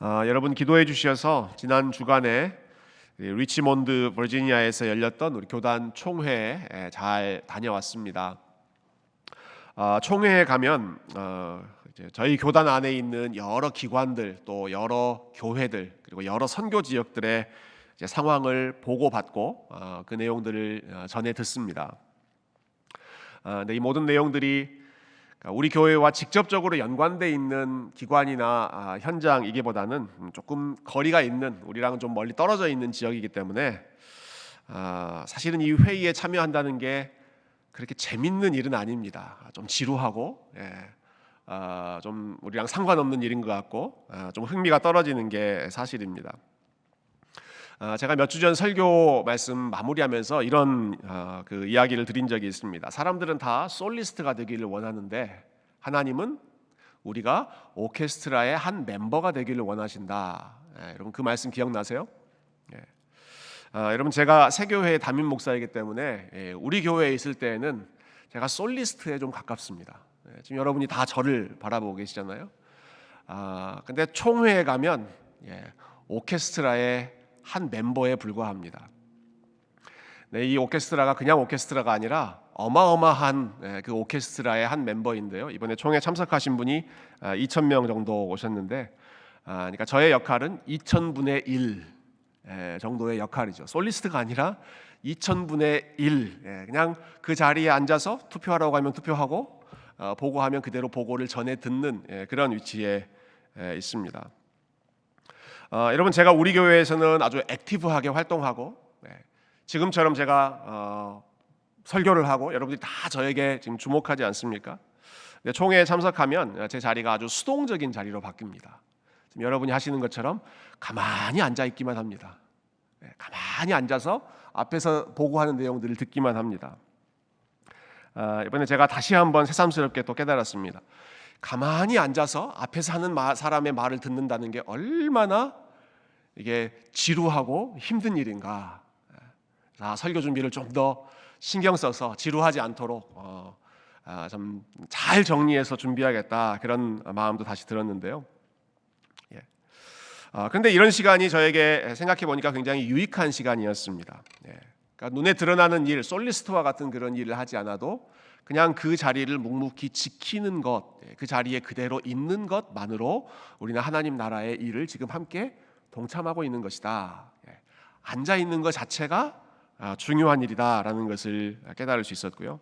여러분 기도해 주셔서 지난 주간에 리치몬드 버지니아에서 열렸던 우리 교단 총회에 잘 다녀왔습니다. 총회에 가면 이제 저희 교단 안에 있는 여러 기관들, 또 여러 교회들, 그리고 여러 선교 지역들의 이제 상황을 보고받고 그 내용들을 전해 듣습니다. 근데 이 모든 내용들이 우리 교회와 직접적으로 연관돼 있는 기관이나 현장이기보다는 조금 거리가 있는, 우리랑 좀 멀리 떨어져 있는 지역이기 때문에 사실은 이 회의에 참여한다는 게 그렇게 재밌는 일은 아닙니다. 좀 지루하고 좀 우리랑 상관없는 일인 것 같고 좀 흥미가 떨어지는 게 사실입니다. 제가 몇 주 전 설교 말씀 마무리하면서 이런 그 이야기를 드린 적이 있습니다. 사람들은 다 솔리스트가 되기를 원하는데 하나님은 우리가 오케스트라의 한 멤버가 되기를 원하신다. 여러분 그 말씀 기억나세요? 여러분 제가 새교회 담임 목사이기 때문에 우리 교회에 있을 때에는 제가 솔리스트에 좀 가깝습니다. 지금 여러분이 다 저를 바라보고 계시잖아요. 근데 총회에 가면 오케스트라의 한 멤버에 불과합니다. 이 오케스트라가 그냥 오케스트라가 아니라 어마어마한 그 오케스트라의 한 멤버인데요. 이번에 총회 참석하신 분이 2,000명 정도 오셨는데, 그러니까 저의 역할은 2,000분의 1 정도의 역할이죠. 솔리스트가 아니라 2,000분의 1. 그냥 그 자리에 앉아서 투표하라고 하면 투표하고 보고하면 그대로 보고를 전해 듣는 그런 위치에 있습니다. 여러분 제가 우리 교회에서는 아주 액티브하게 활동하고 지금처럼 제가 설교를 하고 여러분들이 다 저에게 지금 주목하지 않습니까? 총회에 참석하면 제 자리가 아주 수동적인 자리로 바뀝니다. 지금 여러분이 하시는 것처럼 가만히 앉아 있기만 합니다. 가만히 앉아서 앞에서 보고하는 내용들을 듣기만 합니다. 이번에 제가 다시 한번 새삼스럽게 또 깨달았습니다. 가만히 앉아서 앞에서 하는 사람의 말을 듣는다는 게 얼마나 이게 지루하고 힘든 일인가. 설교 준비를 좀 더 신경 써서 지루하지 않도록 좀 잘 정리해서 준비하겠다, 그런 마음도 다시 들었는데요. 그런데 이런 시간이 저에게 생각해 보니까 굉장히 유익한 시간이었습니다. 그러니까 눈에 드러나는 일, 솔리스트와 같은 그런 일을 하지 않아도 그냥 그 자리를 묵묵히 지키는 것, 그 자리에 그대로 있는 것만으로 우리는 하나님 나라의 일을 지금 함께 동참하고 있는 것이다. 앉아 있는 것 자체가 중요한 일이다라는 것을 깨달을 수 있었고요.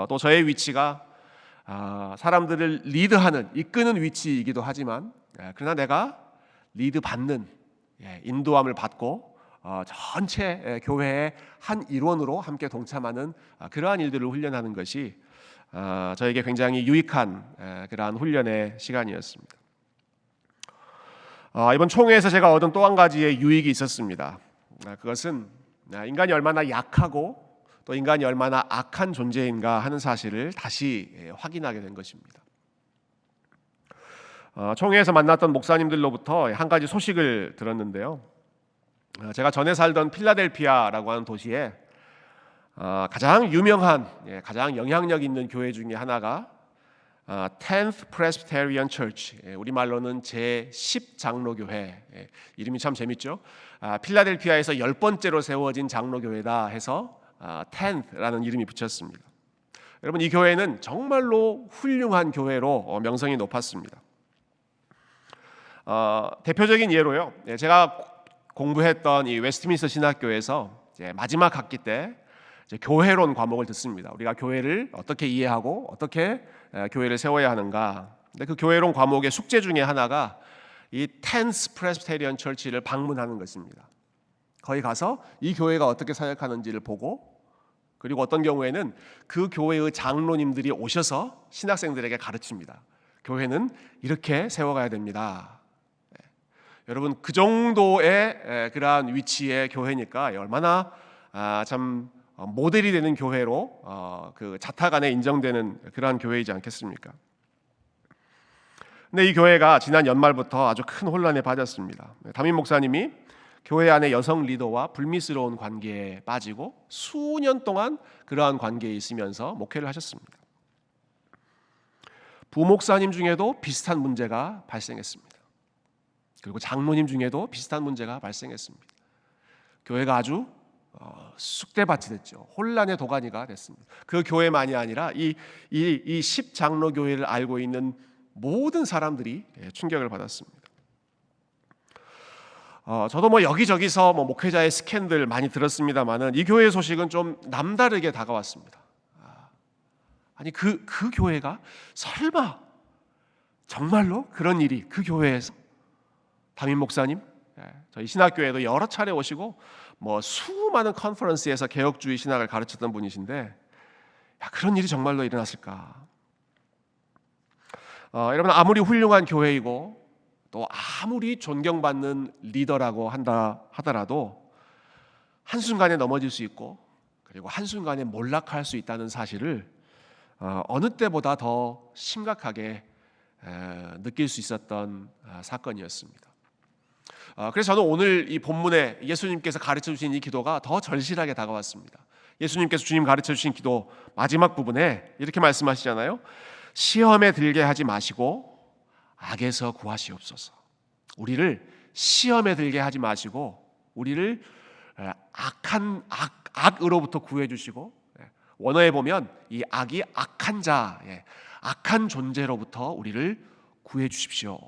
또 저의 위치가 사람들을 리드하는, 이끄는 위치이기도 하지만 그러나 내가 리드 받는, 인도함을 받고 전체 교회의 한 일원으로 함께 동참하는 그러한 일들을 훈련하는 것이 저에게 굉장히 유익한 그러한 훈련의 시간이었습니다. 이번 총회에서 제가 얻은 또 한 가지의 유익이 있었습니다. 그것은 인간이 얼마나 약하고 또 인간이 얼마나 악한 존재인가 하는 사실을 다시 확인하게 된 것입니다. 총회에서 만났던 목사님들로부터 한 가지 소식을 들었는데요. 제가 전에 살던 필라델피아라고 하는 도시에 가장 유명한, 가장 영향력 있는 교회 중에 하나가 10th Presbyterian Church, 우리말로는 제10 장로교회, 이름이 참 재밌죠. 필라델피아에서 10번째로 세워진 장로교회다 해서 10th라는 이름이 붙였습니다. 여러분 이 교회는 정말로 훌륭한 교회로 명성이 높았습니다. 대표적인 예로요, 제가 공부했던 이 웨스트민스터 신학교에서 마지막 학기 때 교회론 과목을 듣습니다. 우리가 교회를 어떻게 이해하고 어떻게 교회를 세워야 하는가. 근데 그 교회론 과목의 숙제 중에 하나가 이 10th Presbyterian Church를 방문하는 것입니다. 거기 가서 이 교회가 어떻게 사역하는지를 보고, 그리고 어떤 경우에는 그 교회의 장로님들이 오셔서 신학생들에게 가르칩니다. 교회는 이렇게 세워가야 됩니다. 여러분 그 정도의 그러한 위치의 교회니까 얼마나 참 모델이 되는 교회로 그 자타간에 인정되는 그러한 교회이지 않겠습니까? 근데 이 교회가 지난 연말부터 아주 큰 혼란에 빠졌습니다. 담임 목사님이 교회 안에 여성 리더와 불미스러운 관계에 빠지고 수년 동안 그러한 관계에 있으면서 목회를 하셨습니다. 부목사님 중에도 비슷한 문제가 발생했습니다. 그리고 장로님 중에도 비슷한 문제가 발생했습니다. 교회가 아주 쑥대밭이 됐죠. 혼란의 도가니가 됐습니다. 그 교회만이 아니라 이 10장로 교회를 알고 있는 모든 사람들이 충격을 받았습니다. 저도 뭐 여기저기서 목회자의 스캔들 많이 들었습니다만은 이 교회 소식은 좀 남다르게 다가왔습니다. 아니 그 교회가 설마 정말로 그런 일이 그 교회에서 담임 목사님, 저희 신학교에도 여러 차례 오시고 수많은 컨퍼런스에서 개혁주의 신학을 가르쳤던 분이신데 그런 일이 정말로 일어났을까? 여러분 아무리 훌륭한 교회이고 또 아무리 존경받는 리더라고 한다 하더라도 한순간에 넘어질 수 있고 그리고 한순간에 몰락할 수 있다는 사실을 어느 때보다 더 심각하게 느낄 수 있었던 사건이었습니다. 그래서 저는 오늘 이 본문에 예수님께서 가르쳐 주신 이 기도가 더 절실하게 다가왔습니다. 예수님께서 주님 가르쳐 주신 기도 마지막 부분에 이렇게 말씀하시잖아요. 시험에 들게 하지 마시고 악에서 구하시옵소서. 우리를 시험에 들게 하지 마시고 우리를 악으로부터 구해 주시고, 원어에 보면 이 악이 악한 자, 악한 존재로부터 우리를 구해 주십시오.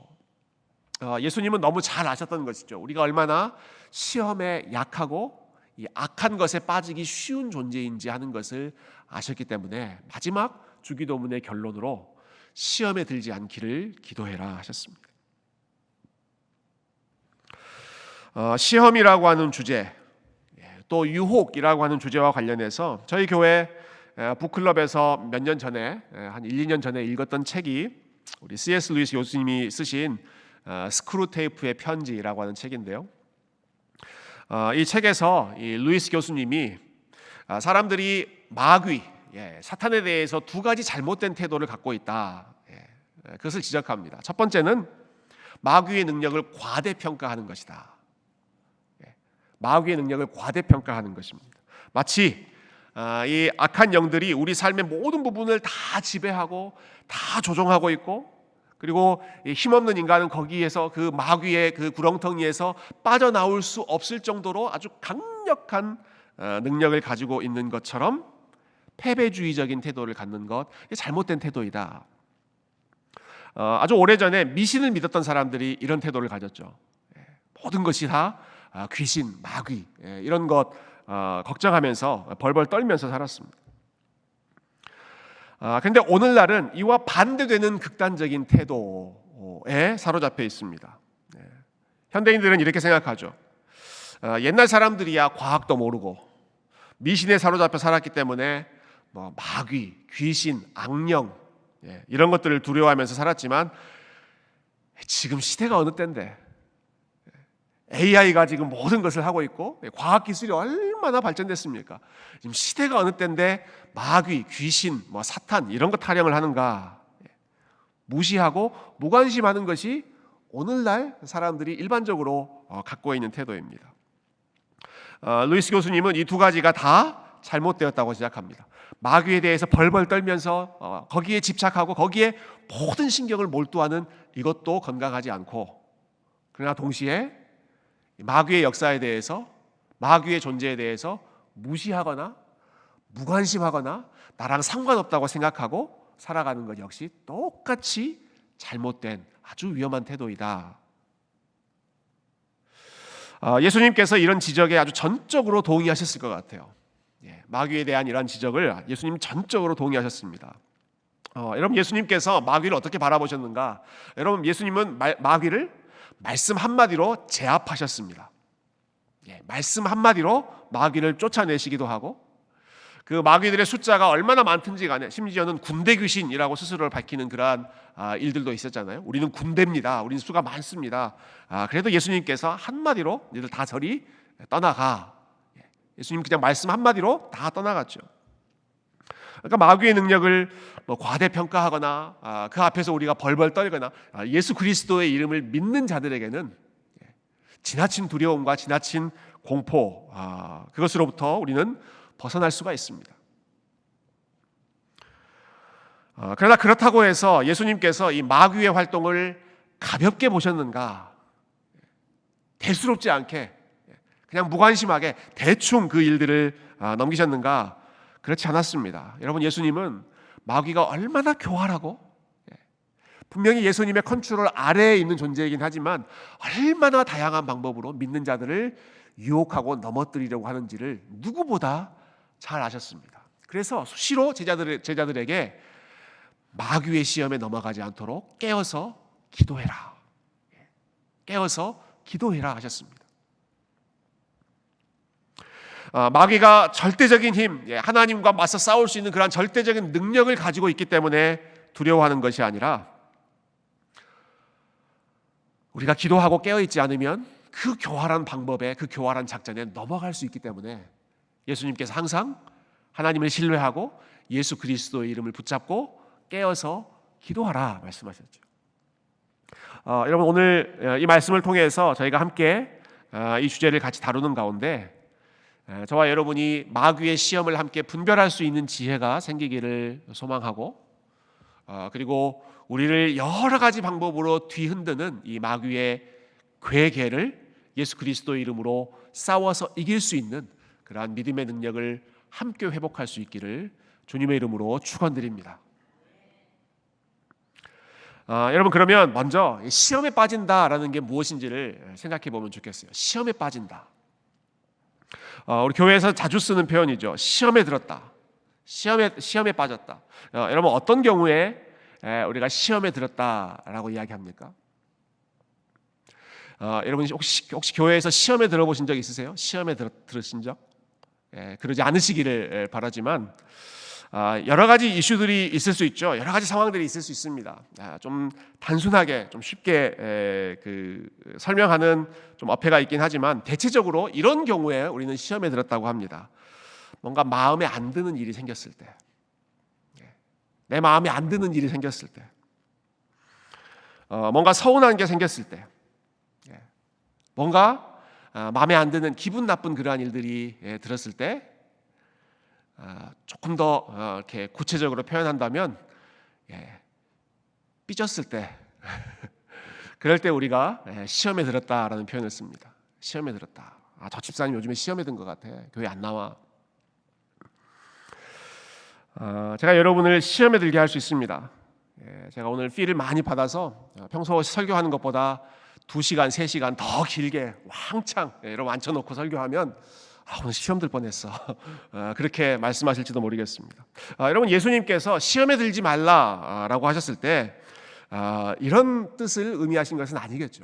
예수님은 너무 잘 아셨던 것이죠. 우리가 얼마나 시험에 약하고 이 악한 것에 빠지기 쉬운 존재인지 하는 것을 아셨기 때문에 마지막 주기도문의 결론으로 시험에 들지 않기를 기도해라 하셨습니다. 시험이라고 하는 주제, 또 유혹이라고 하는 주제와 관련해서 저희 교회 북클럽에서 몇 년 전에 한 1, 2년 전에 읽었던 책이 우리 C.S. 루이스 교수님이 쓰신 스크루테이프의 편지라고 하는 책인데요. 이 책에서 이 루이스 교수님이 사람들이 마귀, 사탄에 대해서 두 가지 잘못된 태도를 갖고 있다. 그것을 지적합니다. 첫 번째는 마귀의 능력을 과대평가하는 것이다. 마귀의 능력을 과대평가하는 것입니다. 마치 이 악한 영들이 우리 삶의 모든 부분을 다 지배하고 다 조종하고 있고, 그리고 힘없는 인간은 거기에서 그 마귀의 그 구렁텅이에서 빠져나올 수 없을 정도로 아주 강력한 능력을 가지고 있는 것처럼 패배주의적인 태도를 갖는 것, 잘못된 태도이다. 아주 오래전에 미신을 믿었던 사람들이 이런 태도를 가졌죠. 모든 것이 다 귀신, 마귀 이런 것 걱정하면서 벌벌 떨면서 살았습니다. 그런데 오늘날은 이와 반대되는 극단적인 태도에 사로잡혀 있습니다. 현대인들은 이렇게 생각하죠. 옛날 사람들이야 과학도 모르고 미신에 사로잡혀 살았기 때문에 마귀, 귀신, 악령 이런 것들을 두려워하면서 살았지만 지금 시대가 어느 때인데 AI가 지금 모든 것을 하고 있고 과학기술이 얼마나 발전됐습니까? 지금 시대가 어느 때인데 마귀, 귀신, 사탄 이런 것 타령을 하는가? 무시하고 무관심하는 것이 오늘날 사람들이 일반적으로 갖고 있는 태도입니다. 루이스 교수님은 이 두 가지가 다 잘못되었다고 생각합니다. 마귀에 대해서 벌벌 떨면서 거기에 집착하고 거기에 모든 신경을 몰두하는 이것도 건강하지 않고, 그러나 동시에 마귀의 역사에 대해서, 마귀의 존재에 대해서 무시하거나 무관심하거나 나랑 상관없다고 생각하고 살아가는 것 역시 똑같이 잘못된 아주 위험한 태도이다. 예수님께서 이런 지적에 아주 전적으로 동의하셨을 것 같아요. 마귀에 대한 이런 지적을 예수님 전적으로 동의하셨습니다. 여러분, 예수님께서 마귀를 어떻게 바라보셨는가? 여러분, 예수님은 마귀를 말씀 한마디로 제압하셨습니다. 말씀 한마디로 마귀를 쫓아내시기도 하고, 그 마귀들의 숫자가 얼마나 많든지 간에 심지어는 군대 귀신이라고 스스로를 밝히는 그러한 일들도 있었잖아요. 우리는 군대입니다. 우리는 수가 많습니다. 그래도 예수님께서 한마디로 너희들 다 저리 떠나가. 예수님 그냥 말씀 한마디로 다 떠나갔죠. 그러니까 마귀의 능력을 과대평가하거나 그 앞에서 우리가 벌벌 떨거나 예수 그리스도의 이름을 믿는 자들에게는 지나친 두려움과 지나친 공포, 그것으로부터 우리는 벗어날 수가 있습니다. 그러나 그렇다고 해서 예수님께서 이 마귀의 활동을 가볍게 보셨는가? 대수롭지 않게 그냥 무관심하게 대충 그 일들을 넘기셨는가? 그렇지 않았습니다. 여러분, 예수님은 마귀가 얼마나 교활하고 분명히 예수님의 컨트롤 아래에 있는 존재이긴 하지만 얼마나 다양한 방법으로 믿는 자들을 유혹하고 넘어뜨리려고 하는지를 누구보다 잘 아셨습니다. 그래서 수시로 제자들에게 마귀의 시험에 넘어가지 않도록 깨어서 기도해라. 깨어서 기도해라 하셨습니다. 마귀가 절대적인 힘, 하나님과 맞서 싸울 수 있는 그런 절대적인 능력을 가지고 있기 때문에 두려워하는 것이 아니라 우리가 기도하고 깨어있지 않으면 그 교활한 방법에, 그 교활한 작전에 넘어갈 수 있기 때문에 예수님께서 항상 하나님을 신뢰하고 예수 그리스도의 이름을 붙잡고 깨어서 기도하라 말씀하셨죠. 여러분, 오늘 이 말씀을 통해서 저희가 함께 이 주제를 같이 다루는 가운데 저와 여러분이 마귀의 시험을 함께 분별할 수 있는 지혜가 생기기를 소망하고, 그리고 우리를 여러 가지 방법으로 뒤흔드는 이 마귀의 괴계를 예수 그리스도의 이름으로 싸워서 이길 수 있는 그러한 믿음의 능력을 함께 회복할 수 있기를 주님의 이름으로 축원드립니다. 여러분, 그러면 먼저 시험에 빠진다라는 게 무엇인지를 생각해 보면 좋겠어요. 시험에 빠진다. 우리 교회에서 자주 쓰는 표현이죠. 시험에 들었다. 시험에 빠졌다. 여러분, 어떤 경우에 우리가 시험에 들었다라고 이야기합니까? 여러분, 혹시 교회에서 시험에 들어보신 적 있으세요? 시험에 들으신 적? 그러지 않으시기를 바라지만 여러 가지 이슈들이 있을 수 있죠. 여러 가지 상황들이 있을 수 있습니다. 좀 단순하게, 좀 쉽게 설명하는 좀 어폐가 있긴 하지만 대체적으로 이런 경우에 우리는 시험에 들었다고 합니다. 뭔가 마음에 안 드는 일이 생겼을 때, 내 마음에 안 드는 일이 생겼을 때, 뭔가 서운한 게 생겼을 때, 뭔가 마음에 안 드는 기분 나쁜 그러한 일들이 들었을 때, 조금 더 이렇게 구체적으로 표현한다면 삐졌을 때 그럴 때 우리가 시험에 들었다라는 표현을 씁니다. 시험에 들었다. 저 집사님 요즘에 시험에 든 것 같아. 교회 안 나와. 제가 여러분을 시험에 들게 할 수 있습니다. 제가 오늘 필을 많이 받아서 평소 설교하는 것보다 2시간, 3시간 더 길게 왕창 여러분 앉혀놓고 설교하면 오늘 시험 들 뻔했어. 그렇게 말씀하실지도 모르겠습니다. 여러분, 예수님께서 시험에 들지 말라라고 하셨을 때 이런 뜻을 의미하신 것은 아니겠죠.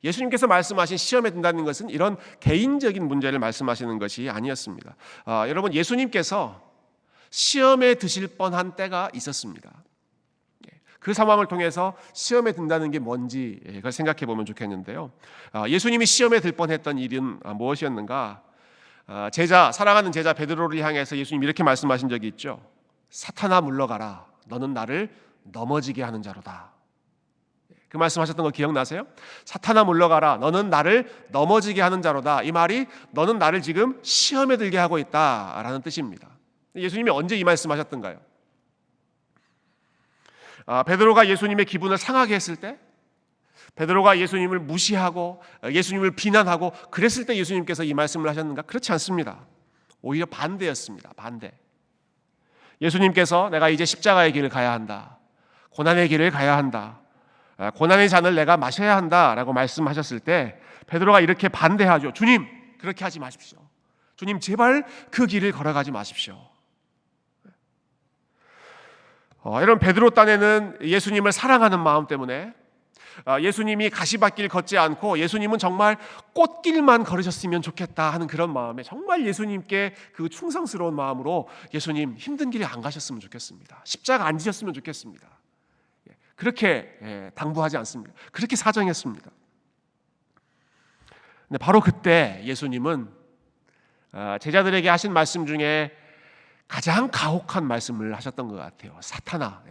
예수님께서 말씀하신 시험에 든다는 것은 이런 개인적인 문제를 말씀하시는 것이 아니었습니다. 여러분, 예수님께서 시험에 드실 뻔한 때가 있었습니다. 그 상황을 통해서 시험에 든다는 게 뭔지 그걸 생각해 보면 좋겠는데요. 예수님이 시험에 들 뻔했던 일은 무엇이었는가? 사랑하는 제자 베드로를 향해서 예수님 이렇게 말씀하신 적이 있죠. 사탄아 물러가라. 너는 나를 넘어지게 하는 자로다. 그 말씀하셨던 거 기억나세요? 사탄아 물러가라. 너는 나를 넘어지게 하는 자로다. 이 말이 너는 나를 지금 시험에 들게 하고 있다라는 뜻입니다. 예수님이 언제 이 말씀하셨던가요? 베드로가 예수님의 기분을 상하게 했을 때, 베드로가 예수님을 무시하고 예수님을 비난하고 그랬을 때 예수님께서 이 말씀을 하셨는가? 그렇지 않습니다. 오히려 반대였습니다. 반대. 예수님께서 내가 이제 십자가의 길을 가야 한다. 고난의 길을 가야 한다. 고난의 잔을 내가 마셔야 한다라고 말씀하셨을 때 베드로가 이렇게 반대하죠. 주님, 그렇게 하지 마십시오. 주님, 제발 그 길을 걸어가지 마십시오. 여러분, 베드로 딴에는 예수님을 사랑하는 마음 때문에 예수님이 가시밭길 걷지 않고 예수님은 정말 꽃길만 걸으셨으면 좋겠다 하는 그런 마음에 정말 예수님께 그 충성스러운 마음으로 예수님 힘든 길에 안 가셨으면 좋겠습니다. 십자가 안 지셨으면 좋겠습니다. 그렇게 당부하지 않습니다. 그렇게 사정했습니다. 근데 바로 그때 예수님은 제자들에게 하신 말씀 중에 가장 가혹한 말씀을 하셨던 것 같아요. 사탄아,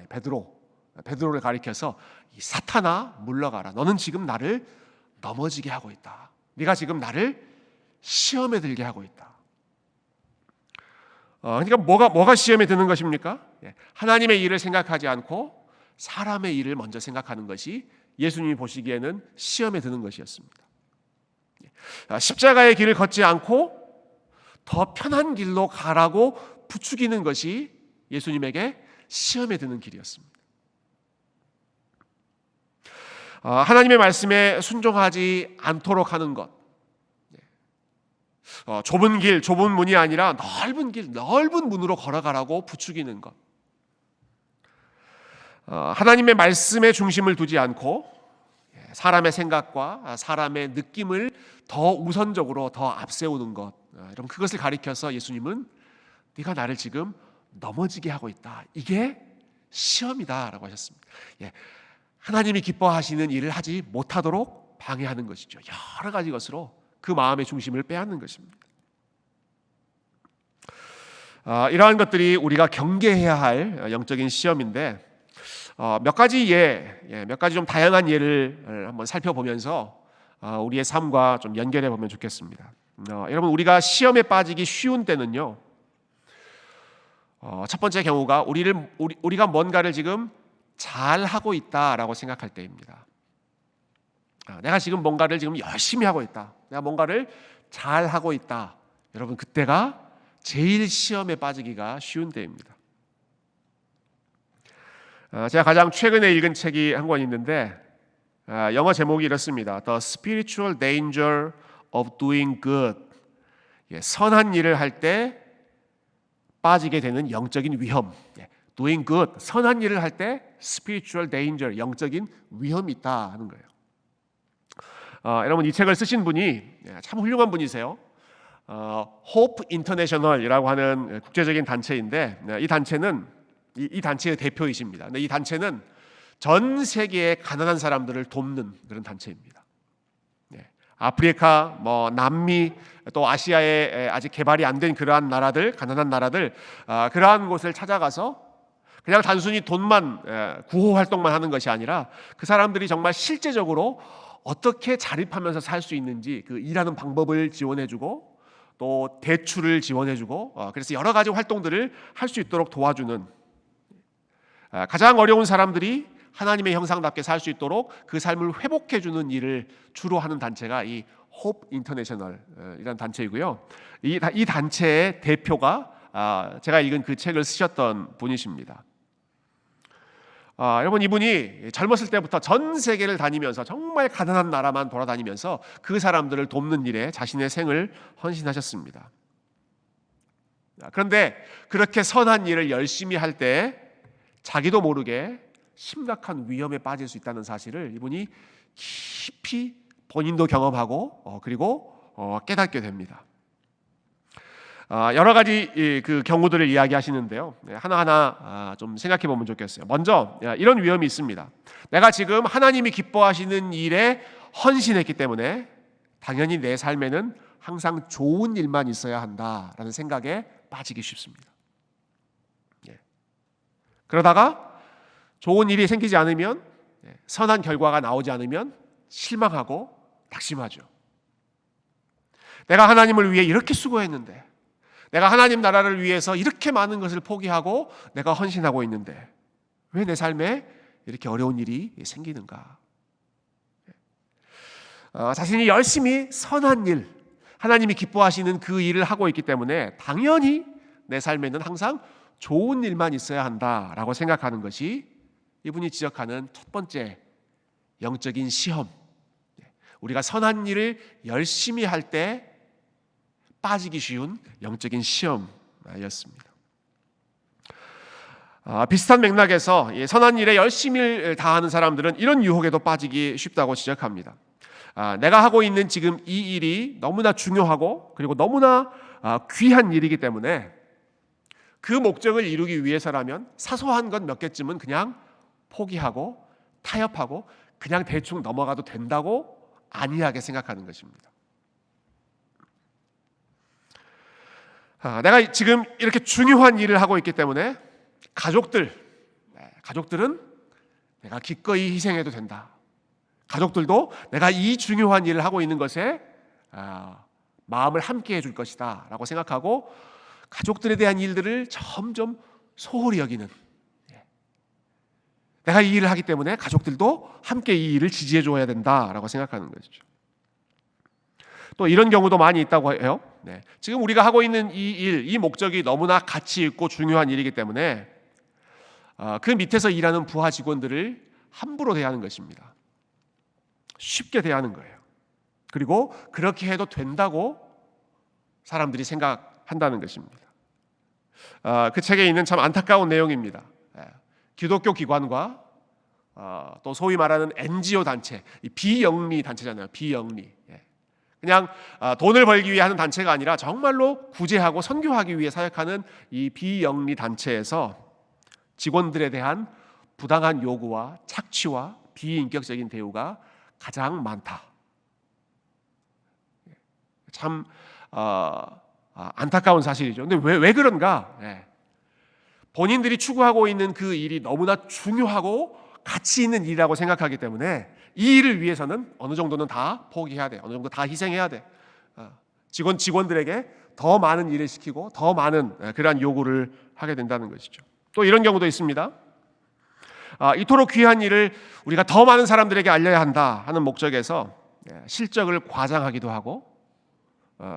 베드로를 가리켜서 이 사탄아 물러가라. 너는 지금 나를 넘어지게 하고 있다. 네가 지금 나를 시험에 들게 하고 있다. 그러니까 뭐가 시험에 드는 것입니까? 하나님의 일을 생각하지 않고 사람의 일을 먼저 생각하는 것이 예수님이 보시기에는 시험에 드는 것이었습니다. 십자가의 길을 걷지 않고 더 편한 길로 가라고 부추기는 것이 예수님에게 시험에 드는 길이었습니다. 하나님의 말씀에 순종하지 않도록 하는 것, 좁은 길, 좁은 문이 아니라 넓은 길, 넓은 문으로 걸어가라고 부추기는 것, 하나님의 말씀에 중심을 두지 않고 사람의 생각과 사람의 느낌을 더 우선적으로 더 앞세우는 것, 여러분 그것을 가리켜서 예수님은 네가 나를 지금 넘어지게 하고 있다. 이게 시험이다라고 하셨습니다. 하나님이 기뻐하시는 일을 하지 못하도록 방해하는 것이죠. 여러 가지 것으로 그 마음의 중심을 빼앗는 것입니다. 이러한 것들이 우리가 경계해야 할 영적인 시험인데 몇 가지 좀 다양한 예를 한번 살펴보면서 우리의 삶과 좀 연결해 보면 좋겠습니다. 여러분 우리가 시험에 빠지기 쉬운 때는요. 첫 번째 경우가 우리가 뭔가를 지금 잘 하고 있다라고 생각할 때입니다. 내가 지금 뭔가를 지금 열심히 하고 있다. 내가 뭔가를 잘 하고 있다. 여러분 그때가 제일 시험에 빠지기가 쉬운 때입니다. 제가 가장 최근에 읽은 책이 한 권 있는데 영어 제목이 이렇습니다. The Spiritual Danger of Doing Good. 선한 일을 할 때 빠지게 되는 영적인 위험. Doing good, 선한 일을 할 때 spiritual danger, 영적인 위험이 있다 하는 거예요. 여러분 이 책을 쓰신 분이 참 훌륭한 분이세요. Hope International이라고 하는 국제적인 단체인데 이 단체는 이 단체의 대표이십니다. 근데 이 단체는 전 세계의 가난한 사람들을 돕는 그런 단체입니다. 아프리카, 남미, 또 아시아에 아직 개발이 안 된 그러한 나라들, 가난한 나라들, 그러한 곳을 찾아가서 그냥 단순히 돈만 구호 활동만 하는 것이 아니라 그 사람들이 정말 실제적으로 어떻게 자립하면서 살 수 있는지 그 일하는 방법을 지원해주고 또 대출을 지원해주고 그래서 여러 가지 활동들을 할 수 있도록 도와주는 가장 어려운 사람들이 하나님의 형상답게 살 수 있도록 그 삶을 회복해주는 일을 주로 하는 단체가 이 Hope International이라는 단체이고요. 이 단체의 대표가 제가 읽은 그 책을 쓰셨던 분이십니다. 여러분 이분이 젊었을 때부터 전 세계를 다니면서 정말 가난한 나라만 돌아다니면서 그 사람들을 돕는 일에 자신의 생을 헌신하셨습니다. 그런데 그렇게 선한 일을 열심히 할 때 자기도 모르게 심각한 위험에 빠질 수 있다는 사실을 이분이 깊이 본인도 경험하고 그리고 깨닫게 됩니다. 여러 가지 그 경우들을 이야기하시는데요. 하나하나 좀 생각해 보면 좋겠어요. 먼저 이런 위험이 있습니다. 내가 지금 하나님이 기뻐하시는 일에 헌신했기 때문에 당연히 내 삶에는 항상 좋은 일만 있어야 한다라는 생각에 빠지기 쉽습니다. 그러다가 좋은 일이 생기지 않으면, 선한 결과가 나오지 않으면 실망하고 낙심하죠. 내가 하나님을 위해 이렇게 수고했는데, 내가 하나님 나라를 위해서 이렇게 많은 것을 포기하고 내가 헌신하고 있는데 왜 내 삶에 이렇게 어려운 일이 생기는가? 자신이 열심히 선한 일, 하나님이 기뻐하시는 그 일을 하고 있기 때문에 당연히 내 삶에는 항상 좋은 일만 있어야 한다라고 생각하는 것이 이분이 지적하는 첫 번째 영적인 시험. 우리가 선한 일을 열심히 할 때 빠지기 쉬운 영적인 시험이었습니다. 비슷한 맥락에서 선한 일에 열심히 다하는 사람들은 이런 유혹에도 빠지기 쉽다고 지적합니다. 내가 하고 있는 지금 이 일이 너무나 중요하고 그리고 너무나 귀한 일이기 때문에 그 목적을 이루기 위해서라면 사소한 것 몇 개쯤은 그냥 포기하고 타협하고 그냥 대충 넘어가도 된다고 안이하게 생각하는 것입니다. 내가 지금 이렇게 중요한 일을 하고 있기 때문에 가족들은 내가 기꺼이 희생해도 된다. 가족들도 내가 이 중요한 일을 하고 있는 것에 마음을 함께 해줄 것이다 라고 생각하고 가족들에 대한 일들을 점점 소홀히 여기는, 내가 이 일을 하기 때문에 가족들도 함께 이 일을 지지해 줘야 된다라고 생각하는 것이죠. 또 이런 경우도 많이 있다고 해요. 지금 우리가 하고 있는 이 일, 이 목적이 너무나 가치 있고 중요한 일이기 때문에 그 밑에서 일하는 부하 직원들을 함부로 대하는 것입니다. 쉽게 대하는 거예요. 그리고 그렇게 해도 된다고 사람들이 생각한다는 것입니다. 그 책에 있는 참 안타까운 내용입니다. 기독교 기관과 또 소위 말하는 NGO 단체, 비영리 단체잖아요. 비영리. 그냥 돈을 벌기 위해 하는 단체가 아니라 정말로 구제하고 선교하기 위해 사역하는 이 비영리 단체에서 직원들에 대한 부당한 요구와 착취와 비인격적인 대우가 가장 많다. 참 안타까운 사실이죠. 근데 왜 그런가? 본인들이 추구하고 있는 그 일이 너무나 중요하고 가치 있는 일이라고 생각하기 때문에 이 일을 위해서는 어느 정도는 다 포기해야 돼. 어느 정도 다 희생해야 돼. 직원들에게 더 많은 일을 시키고 더 많은 그러한 요구를 하게 된다는 것이죠. 또 이런 경우도 있습니다. 이토록 귀한 일을 우리가 더 많은 사람들에게 알려야 한다 하는 목적에서 실적을 과장하기도 하고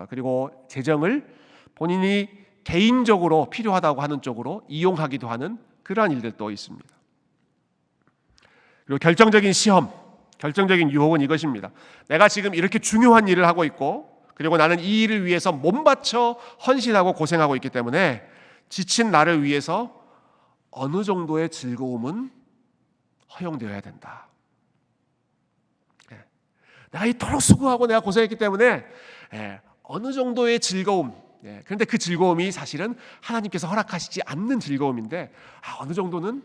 그리고 재정을 본인이 개인적으로 필요하다고 하는 쪽으로 이용하기도 하는 그러한 일들도 있습니다. 그리고 결정적인 시험, 결정적인 유혹은 이것입니다. 내가 지금 이렇게 중요한 일을 하고 있고 그리고 나는 이 일을 위해서 몸바쳐 헌신하고 고생하고 있기 때문에 지친 나를 위해서 어느 정도의 즐거움은 허용되어야 된다. 내가 이토록 수고하고 내가 고생했기 때문에 어느 정도의 즐거움, 그런데 그 즐거움이 사실은 하나님께서 허락하시지 않는 즐거움인데 어느 정도는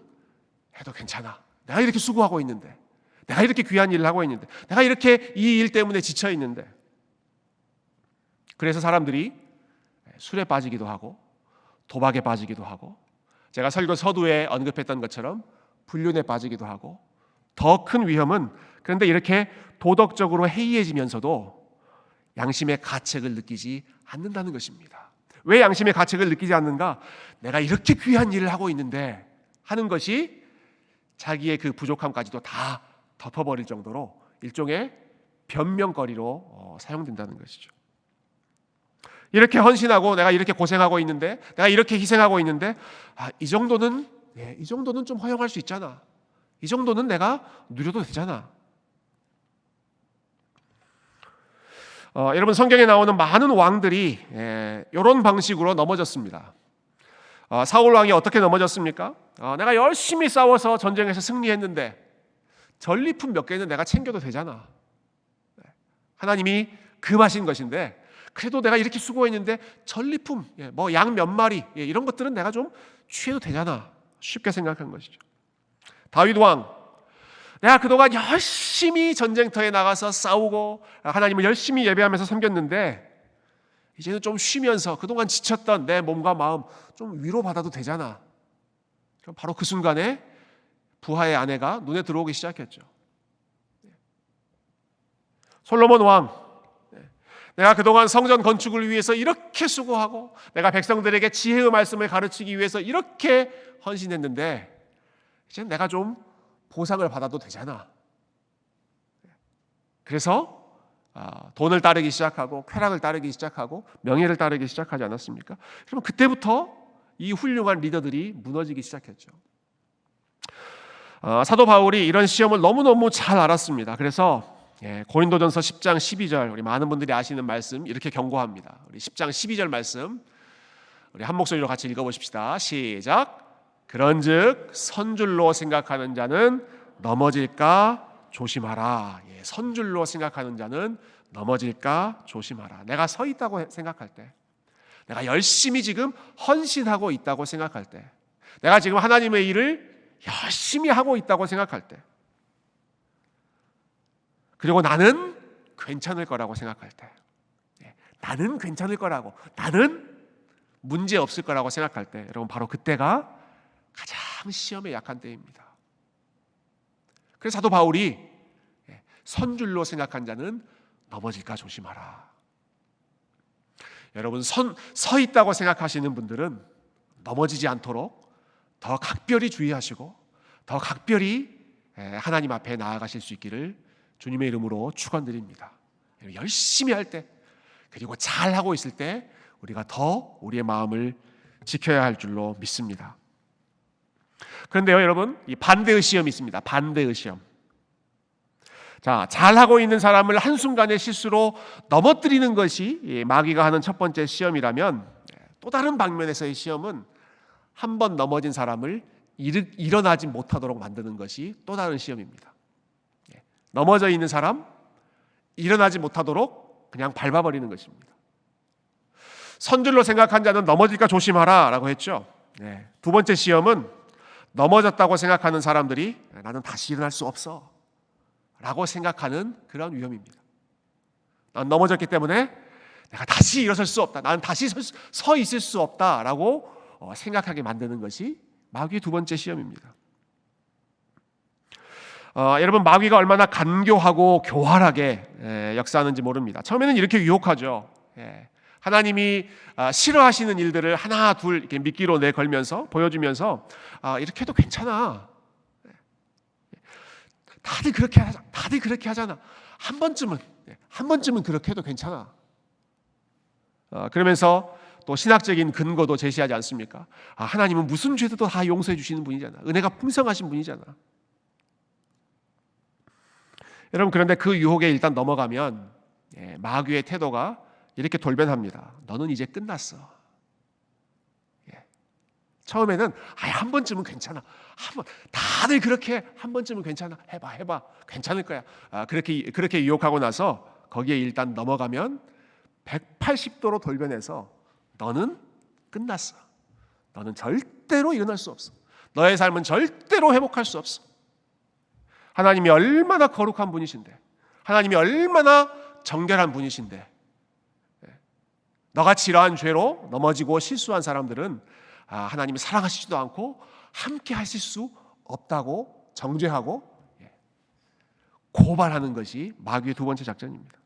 해도 괜찮아. 내가 이렇게 수고하고 있는데, 내가 이렇게 귀한 일을 하고 있는데, 내가 이렇게 이 일 때문에 지쳐 있는데, 그래서 사람들이 술에 빠지기도 하고 도박에 빠지기도 하고 제가 설교 서두에 언급했던 것처럼 불륜에 빠지기도 하고 더 큰 위험은 그런데 이렇게 도덕적으로 해이해지면서도 양심의 가책을 느끼지 않는다는 것입니다. 왜 양심의 가책을 느끼지 않는가? 내가 이렇게 귀한 일을 하고 있는데 하는 것이 자기의 그 부족함까지도 다 덮어버릴 정도로 일종의 변명거리로 사용된다는 것이죠. 이렇게 헌신하고 내가 이렇게 고생하고 있는데 내가 이렇게 희생하고 있는데 이 정도는 좀 허용할 수 있잖아. 이 정도는 내가 누려도 되잖아. 여러분 성경에 나오는 많은 왕들이 이런 방식으로 넘어졌습니다. 사울 왕이 어떻게 넘어졌습니까? 내가 열심히 싸워서 전쟁에서 승리했는데 전리품 몇 개는 내가 챙겨도 되잖아. 하나님이 금하신 것인데 그래도 내가 이렇게 수고했는데 전리품, 뭐 양 몇 마리 이런 것들은 내가 좀 취해도 되잖아. 쉽게 생각한 것이죠. 다윗 왕, 내가 그동안 열심히 전쟁터에 나가서 싸우고 하나님을 열심히 예배하면서 섬겼는데 이제는 좀 쉬면서 그동안 지쳤던 내 몸과 마음 좀 위로받아도 되잖아. 그럼 바로 그 순간에 부하의 아내가 눈에 들어오기 시작했죠. 솔로몬 왕, 내가 그동안 성전 건축을 위해서 이렇게 수고하고 내가 백성들에게 지혜의 말씀을 가르치기 위해서 이렇게 헌신했는데 이제 내가 좀 보상을 받아도 되잖아. 그래서 돈을 따르기 시작하고 쾌락을 따르기 시작하고 명예를 따르기 시작하지 않았습니까? 그럼 그때부터 이 훌륭한 리더들이 무너지기 시작했죠. 사도 바울이 이런 시험을 너무너무 잘 알았습니다. 그래서 고린도전서 10장 12절 우리 많은 분들이 아시는 말씀 이렇게 경고합니다. 우리 10장 12절 말씀 우리 한 목소리로 같이 읽어보십시다. 시작. 그런즉 선줄로 생각하는 자는 넘어질까 조심하라. 선줄로 생각하는 자는 넘어질까 조심하라. 내가 서 있다고 생각할 때, 내가 열심히 지금 헌신하고 있다고 생각할 때, 내가 지금 하나님의 일을 열심히 하고 있다고 생각할 때, 그리고 나는 괜찮을 거라고 생각할 때, 나는 괜찮을 거라고, 나는 문제 없을 거라고 생각할 때, 여러분 바로 그때가 가장 시험에 약한 때입니다. 그래서 사도 바울이 선줄로 생각한 자는 넘어질까 조심하라. 여러분 서 있다고 생각하시는 분들은 넘어지지 않도록 더 각별히 주의하시고 더 각별히 하나님 앞에 나아가실 수 있기를 주님의 이름으로 축원드립니다. 열심히 할 때, 그리고 잘하고 있을 때 우리가 더 우리의 마음을 지켜야 할 줄로 믿습니다. 그런데요, 여러분, 이 반대의 시험이 있습니다. 반대의 시험. 자, 잘하고 있는 사람을 한순간의 실수로 넘어뜨리는 것이 마귀가 하는 첫 번째 시험이라면, 또 다른 방면에서의 시험은 한 번 넘어진 사람을 일어나지 못하도록 만드는 것이 또 다른 시험입니다. 넘어져 있는 사람, 일어나지 못하도록 그냥 밟아버리는 것입니다. 선줄로 생각한 자는 넘어질까 조심하라 라고 했죠. 두 번째 시험은 넘어졌다고 생각하는 사람들이 나는 다시 일어날 수 없어 라고 생각하는 그런 위험입니다. 난 넘어졌기 때문에 내가 다시 일어설 수 없다, 나는 다시 서 있을 수 없다 라고 생각하게 만드는 것이 마귀의 두 번째 시험입니다. 여러분, 마귀가 얼마나 간교하고 교활하게 역사하는지 모릅니다. 처음에는 이렇게 유혹하죠. 하나님이 싫어하시는 일들을 하나 둘 이렇게 미끼로 내걸면서 보여주면서 이렇게 해도 괜찮아. 다들 그렇게 하잖아. 한 번쯤은 그렇게 해도 괜찮아. 그러면서 또 신학적인 근거도 제시하지 않습니까? 하나님은 무슨 죄도 다 용서해 주시는 분이잖아. 은혜가 풍성하신 분이잖아. 여러분, 그런데 그 유혹에 일단 넘어가면 마귀의 태도가 이렇게 돌변합니다. 너는 이제 끝났어. 처음에는 한 번쯤은 괜찮아. 다들 그렇게 한 번쯤은 괜찮아. 해봐. 괜찮을 거야. 그렇게 유혹하고 나서 거기에 일단 넘어가면 180도로 돌변해서 너는 끝났어. 너는 절대로 일어날 수 없어. 너의 삶은 절대로 회복할 수 없어. 하나님이 얼마나 거룩한 분이신데, 하나님이 얼마나 정결한 분이신데, 너같이 이러한 죄로 넘어지고 실수한 사람들은 하나님이 사랑하시지도 않고 함께 하실 수 없다고 정죄하고 고발하는 것이 마귀의 두 번째 작전입니다.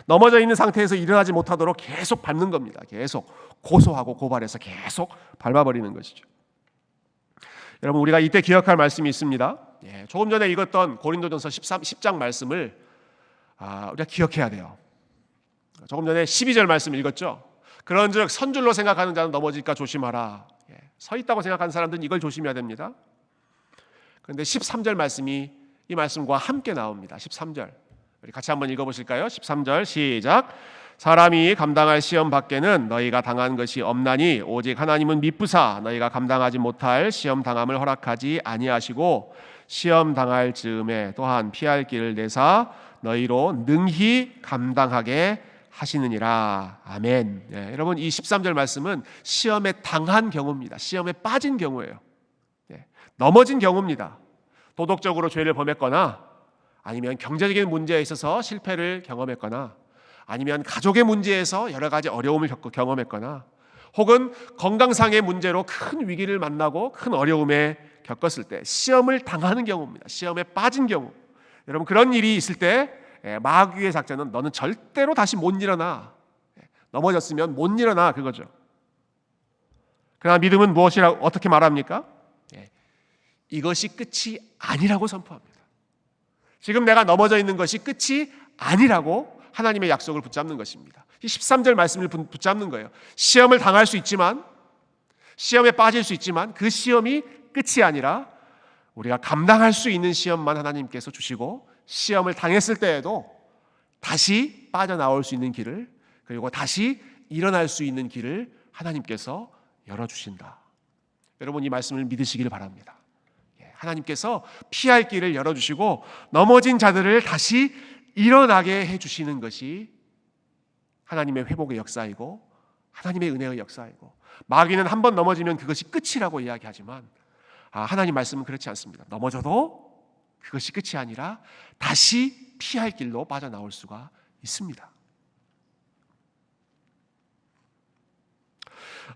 넘어져 있는 상태에서 일어나지 못하도록 계속 밟는 겁니다. 계속 고소하고 고발해서 계속 밟아버리는 것이죠. 여러분, 우리가 이때 기억할 말씀이 있습니다. 조금 전에 읽었던 고린도전서 10장 말씀을 우리가 기억해야 돼요. 조금 전에 12절 말씀 읽었죠. 그런즉 선줄로 생각하는 자는 넘어질까 조심하라. 서 있다고 생각하는 사람들은 이걸 조심해야 됩니다. 그런데 13절 말씀이 이 말씀과 함께 나옵니다. 13절 우리 같이 한번 읽어보실까요? 13절 시작. 사람이 감당할 시험 밖에는 너희가 당한 것이 없나니 오직 하나님은 미쁘사 너희가 감당하지 못할 시험 당함을 허락하지 아니하시고 시험 당할 즈음에 또한 피할 길을 내사 너희로 능히 감당하게 하시느니라. 아멘. 여러분, 이 13절 말씀은 시험에 당한 경우입니다. 시험에 빠진 경우예요. 넘어진 경우입니다. 도덕적으로 죄를 범했거나 아니면 경제적인 문제에 있어서 실패를 경험했거나 아니면 가족의 문제에서 여러 가지 어려움을 경험했거나 혹은 건강상의 문제로 큰 위기를 만나고 큰 어려움에 겪었을 때 시험을 당하는 경우입니다. 시험에 빠진 경우. 여러분, 그런 일이 있을 때 마귀의 작전은 너는 절대로 다시 못 일어나. 넘어졌으면 못 일어나, 그거죠. 그러나 믿음은 무엇이라고 어떻게 말합니까? 이것이 끝이 아니라고 선포합니다. 지금 내가 넘어져 있는 것이 끝이 아니라고 하나님의 약속을 붙잡는 것입니다. 이 13절 말씀을 붙잡는 거예요. 시험을 당할 수 있지만, 시험에 빠질 수 있지만 그 시험이 끝이 아니라 우리가 감당할 수 있는 시험만 하나님께서 주시고 시험을 당했을 때에도 다시 빠져나올 수 있는 길을, 그리고 다시 일어날 수 있는 길을 하나님께서 열어주신다. 여러분, 이 말씀을 믿으시길 바랍니다. 하나님께서 피할 길을 열어주시고 넘어진 자들을 다시 일어나게 해주시는 것이 하나님의 회복의 역사이고 하나님의 은혜의 역사이고, 마귀는 한 번 넘어지면 그것이 끝이라고 이야기하지만 하나님 말씀은 그렇지 않습니다. 넘어져도 그것이 끝이 아니라 다시 피할 길로 빠져나올 수가 있습니다.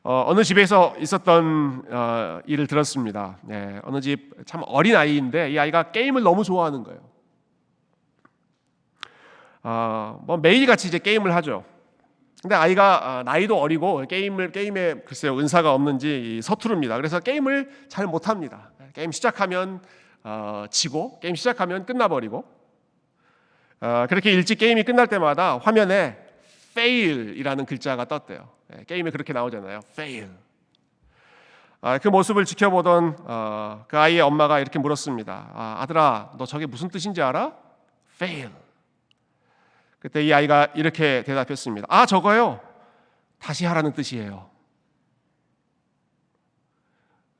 어느 집에서 있었던 일을 들었습니다. 어느 집 참 어린 아이인데 이 아이가 게임을 너무 좋아하는 거예요. 매일같이 이제 게임을 하죠. 근데 아이가 나이도 어리고 게임에 글쎄요 은사가 없는지 서투릅니다. 그래서 게임을 잘 못합니다. 게임 시작하면 지고 게임 시작하면 끝나버리고 그렇게 일찍 게임이 끝날 때마다 화면에 fail이라는 글자가 떴대요. 게임에 그렇게 나오잖아요. fail. 그 모습을 지켜보던 그 아이의 엄마가 이렇게 물었습니다. 아들아, 너 저게 무슨 뜻인지 알아? fail. 그때 이 아이가 이렇게 대답했습니다. 저거요. 다시 하라는 뜻이에요.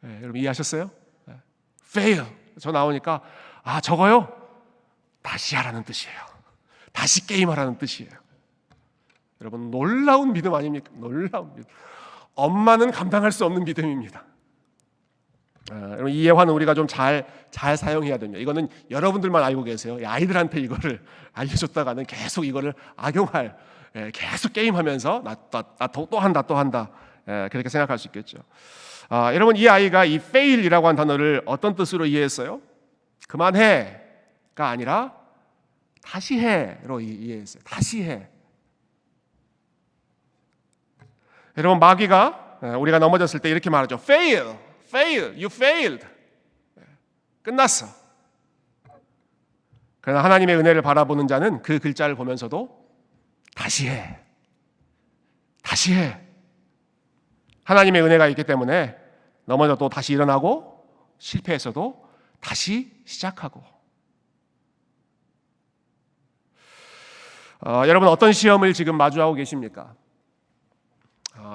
여러분 이해하셨어요? fail. 저 나오니까 저거요. 다시 하라는 뜻이에요. 다시 게임하라는 뜻이에요. 여러분 놀라운 믿음 아닙니까? 놀라운 믿음. 엄마는 감당할 수 없는 믿음입니다. 여러분 이 예화는 우리가 좀 잘 사용해야 됩니다. 이거는 여러분들만 알고 계세요. 아이들한테 이거를 알려줬다가는 계속 이거를 악용할, 계속 게임하면서 나 또 한다 그렇게 생각할 수 있겠죠. 여러분 이 아이가 이 fail이라고 한 단어를 어떤 뜻으로 이해했어요? 그만해가 아니라 다시 해로 이해했어요. 다시 해. 여러분 마귀가 우리가 넘어졌을 때 이렇게 말하죠. fail, you failed. 끝났어. 그러나 하나님의 은혜를 바라보는 자는 그 글자를 보면서도 다시 해. 하나님의 은혜가 있기 때문에 넘어져도 다시 일어나고 실패했어도 다시 시작하고. 여러분 어떤 시험을 지금 마주하고 계십니까?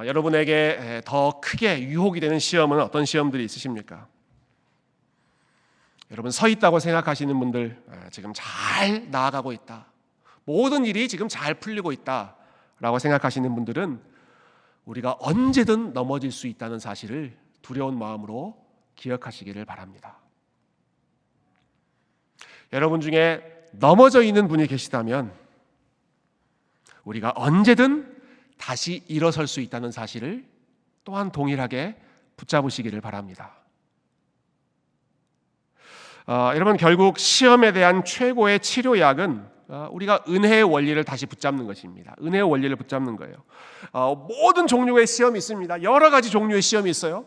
여러분에게 더 크게 유혹이 되는 시험은 어떤 시험들이 있으십니까? 여러분 서 있다고 생각하시는 분들 지금 잘 나아가고 있다. 모든 일이 지금 잘 풀리고 있다라고 생각하시는 분들은 우리가 언제든 넘어질 수 있다는 사실을 두려운 마음으로 기억하시기를 바랍니다. 여러분 중에 넘어져 있는 분이 계시다면 우리가 언제든 다시 일어설 수 있다는 사실을 또한 동일하게 붙잡으시기를 바랍니다. 여러분 결국 시험에 대한 최고의 치료약은 우리가 은혜의 원리를 다시 붙잡는 것입니다. 은혜의 원리를 붙잡는 거예요. 모든 종류의 시험이 있습니다. 여러 가지 종류의 시험이 있어요.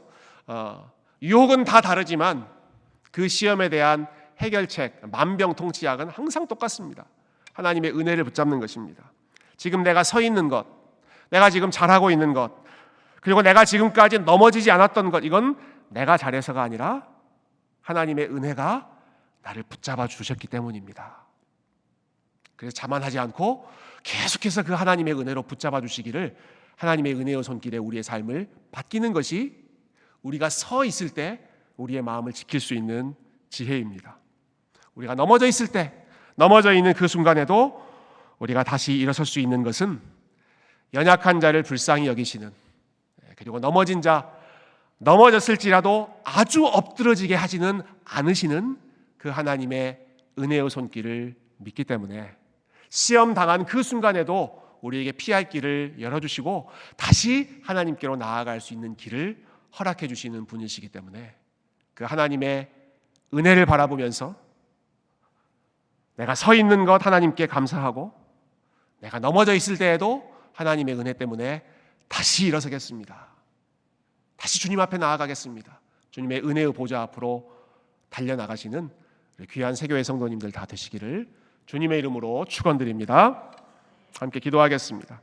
유혹은 다 다르지만 그 시험에 대한 해결책, 만병통치약은 항상 똑같습니다. 하나님의 은혜를 붙잡는 것입니다. 지금 내가 서 있는 것, 내가 지금 잘하고 있는 것, 그리고 내가 지금까지 넘어지지 않았던 것, 이건 내가 잘해서가 아니라 하나님의 은혜가 나를 붙잡아 주셨기 때문입니다. 그래서 자만하지 않고 계속해서 그 하나님의 은혜로 붙잡아 주시기를, 하나님의 은혜의 손길에 우리의 삶을 맡기는 것이 우리가 서 있을 때 우리의 마음을 지킬 수 있는 지혜입니다. 우리가 넘어져 있을 때, 넘어져 있는 그 순간에도 우리가 다시 일어설 수 있는 것은 연약한 자를 불쌍히 여기시는, 그리고 넘어진 자, 넘어졌을지라도 아주 엎드러지게 하지는 않으시는 그 하나님의 은혜의 손길을 믿기 때문에 시험 당한 그 순간에도 우리에게 피할 길을 열어주시고 다시 하나님께로 나아갈 수 있는 길을 허락해 주시는 분이시기 때문에 그 하나님의 은혜를 바라보면서 내가 서 있는 것 하나님께 감사하고, 내가 넘어져 있을 때에도 하나님의 은혜 때문에 다시 일어서겠습니다. 다시 주님 앞에 나아가겠습니다. 주님의 은혜의 보좌 앞으로 달려나가시는 귀한 세교회 성도님들 다 되시기를 주님의 이름으로 축원드립니다. 함께 기도하겠습니다.